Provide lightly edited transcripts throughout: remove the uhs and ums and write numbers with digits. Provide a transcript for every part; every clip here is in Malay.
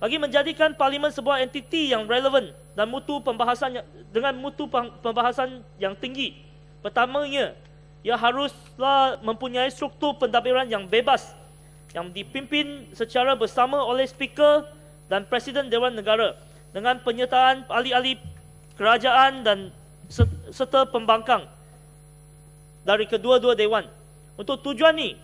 bagi menjadikan Parlimen sebuah entiti yang relevan dan dengan mutu pembahasan yang tinggi. Pertamanya, ia haruslah mempunyai struktur pentadbiran yang bebas, yang dipimpin secara bersama oleh Speaker dan Presiden Dewan Negara dengan penyertaan ahli-ahli kerajaan dan serta pembangkang dari kedua-dua Dewan. Untuk tujuan ini,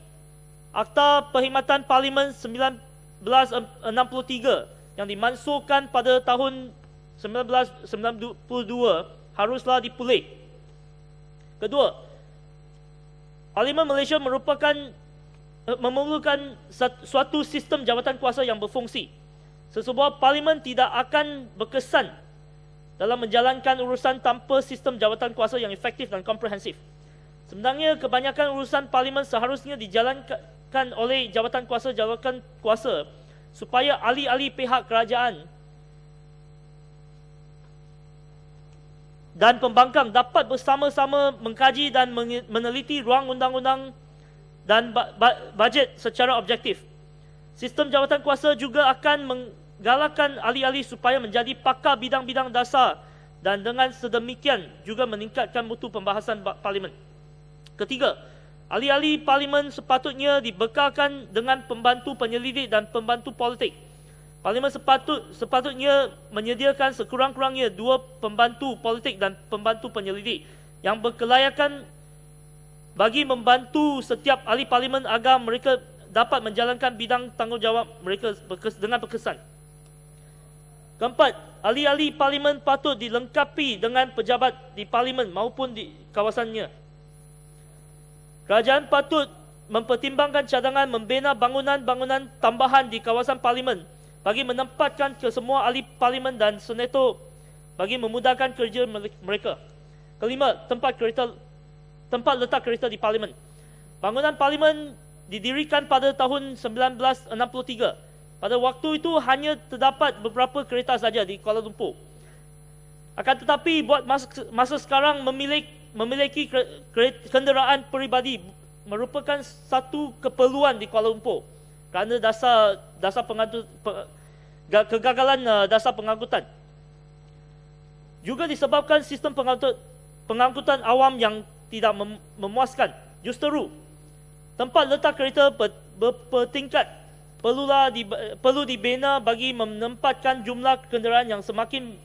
Akta Perkhidmatan Parlimen 1963 yang dimansuhkan pada tahun 1992 haruslah dipulih. Kedua, Parlimen Malaysia memerlukan suatu sistem jawatan kuasa yang berfungsi. Sesebuah parlimen tidak akan berkesan dalam menjalankan urusan tanpa sistem jawatan kuasa yang efektif dan komprehensif. Sebenarnya kebanyakan urusan parlimen seharusnya dijalankan oleh jawatan kuasa supaya ahli-ahli pihak kerajaan dan pembangkang dapat bersama-sama mengkaji dan meneliti ruang undang-undang dan bajet secara objektif. Sistem jawatan kuasa juga akan menggalakkan ahli-ahli supaya menjadi pakar bidang-bidang dasar dan dengan sedemikian juga meningkatkan mutu pembahasan parlimen. Ketiga, ahli-ahli parlimen sepatutnya dibekalkan dengan pembantu penyelidik dan pembantu politik. Parlimen sepatutnya menyediakan sekurang-kurangnya 2 pembantu politik dan pembantu penyelidik yang berkelayakan bagi membantu setiap ahli parlimen agar mereka dapat menjalankan bidang tanggungjawab mereka dengan berkesan. Keempat, ahli-ahli parlimen patut dilengkapi dengan pejabat di parlimen maupun di kawasannya. Kerajaan patut mempertimbangkan cadangan membina bangunan-bangunan tambahan di kawasan parlimen bagi menempatkan kesemua ahli parlimen dan senator bagi memudahkan kerja mereka. Kelima, tempat letak kereta di parlimen. Bangunan parlimen didirikan pada tahun 1963. Pada waktu itu hanya terdapat beberapa kereta saja di Kuala Lumpur. Akan tetapi buat masa sekarang memiliki kenderaan peribadi merupakan satu keperluan di Kuala Lumpur kerana kegagalan dasar pengangkutan. Juga disebabkan sistem pengangkutan awam yang tidak memuaskan. Justeru, tempat letak kereta bertingkat perlu dibina bagi menempatkan jumlah kenderaan yang semakin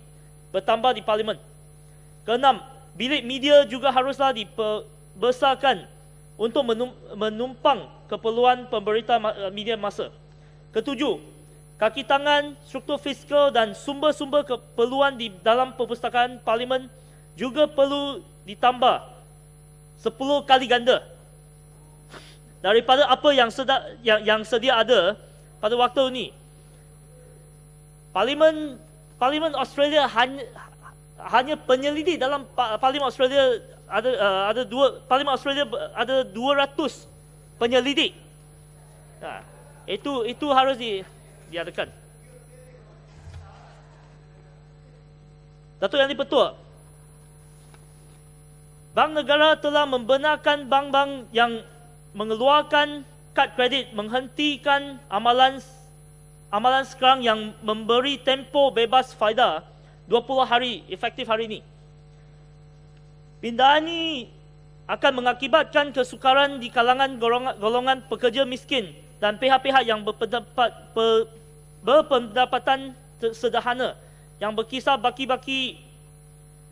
bertambah di parlimen. Keenam, bilik media juga haruslah dibesarkan untuk menumpang keperluan pemberita media masa. Ketujuh, kaki tangan, struktur fiskal dan sumber-sumber keperluan di dalam perpustakaan parlimen juga perlu ditambah 10 kali ganda daripada apa yang sedia ada pada waktu ini. Parlimen Australia hanya penyelidik dalam Parlimen Australia Parlimen Australia ada 200 penyelidik. Itu harus diadakan. Datuk Yang di-Pertua, Bank Negara telah membenarkan bank-bank yang mengeluarkan kad kredit menghentikan amalan sekarang yang memberi tempoh bebas faedah 20 hari efektif hari ini. Pindahan ini akan mengakibatkan kesukaran di kalangan golongan pekerja miskin dan pihak-pihak yang berpendapatan sederhana yang berkisar baki-baki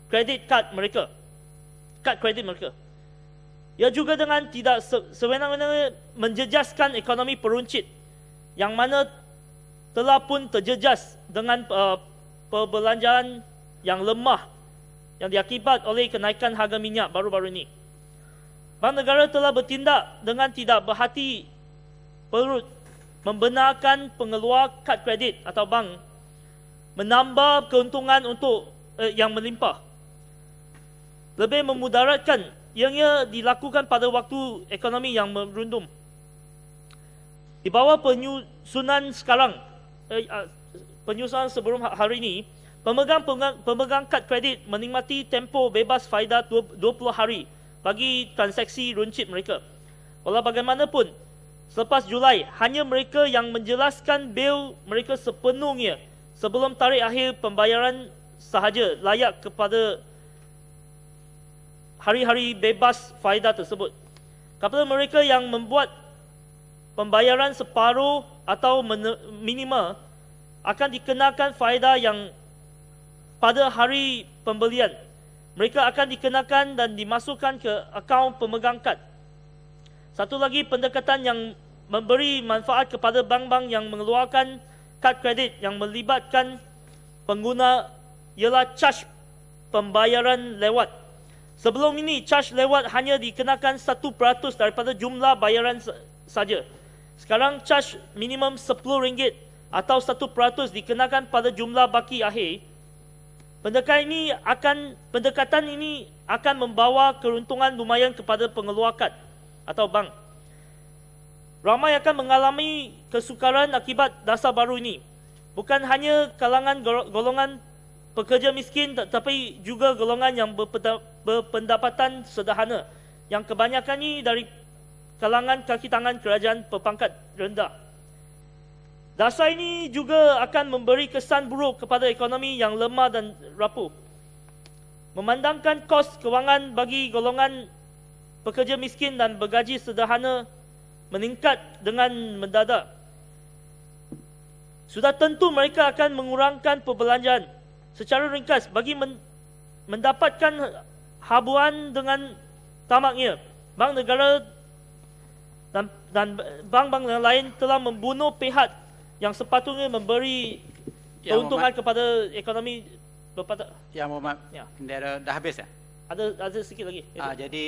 kredit kad mereka. Ia juga dengan tidak sewenang-wenang menjejaskan ekonomi peruncit yang mana telah pun terjejas dengan perbelanjaan yang lemah yang diakibat oleh kenaikan harga minyak baru-baru ini. Bank Negara telah bertindak dengan tidak berhati perut membenarkan pengeluar kad kredit atau bank menambah keuntungan yang melimpah. Lebih memudaratkan ianya dilakukan pada waktu ekonomi yang merundum. Di bawah penyusunan sebelum hari ini, pemegang kad kredit menikmati tempoh bebas faedah 20 hari bagi transaksi runcit mereka. Walau bagaimanapun, selepas Julai, hanya mereka yang menjelaskan bil mereka sepenuhnya sebelum tarikh akhir pembayaran sahaja layak kepada hari-hari bebas faedah tersebut. Kepada mereka yang membuat pembayaran separuh atau minimal, akan dikenakan faedah yang pada hari pembelian. Mereka akan dikenakan dan dimasukkan ke akaun pemegang kad. Satu lagi pendekatan yang memberi manfaat kepada bank-bank yang mengeluarkan kad kredit yang melibatkan pengguna ialah caj pembayaran lewat. Sebelum ini, caj lewat hanya dikenakan 1% daripada jumlah bayaran saja. Sekarang caj minimum RM10 atau 1% dikenakan pada jumlah baki akhir. Pendekatan ini akan membawa keuntungan lumayan kepada pengeluar kad atau bank. Ramai akan mengalami kesukaran akibat dasar baru ini. Bukan hanya kalangan golongan pekerja miskin, tetapi juga golongan yang berpendapatan sederhana, yang kebanyakan ini dari kalangan kaki tangan kerajaan berpangkat rendah. Dasar ini juga akan memberi kesan buruk kepada ekonomi yang lemah dan rapuh. Memandangkan kos kewangan bagi golongan pekerja miskin dan bergaji sederhana meningkat dengan mendadak, sudah tentu mereka akan mengurangkan perbelanjaan. Secara ringkas, bagi mendapatkan habuan dengan tamaknya, bank negara dan bank-bank yang lain telah membunuh pihak yang sepatutnya memberi keuntungan kepada ekonomi berpada. Ya, Muhammad. Ya. Bendera dah habis ya? Ada sedikit lagi. Jadi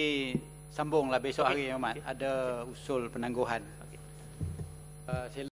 sambunglah besok hari, Muhammad. Okay. Ada usul penangguhan. Okay.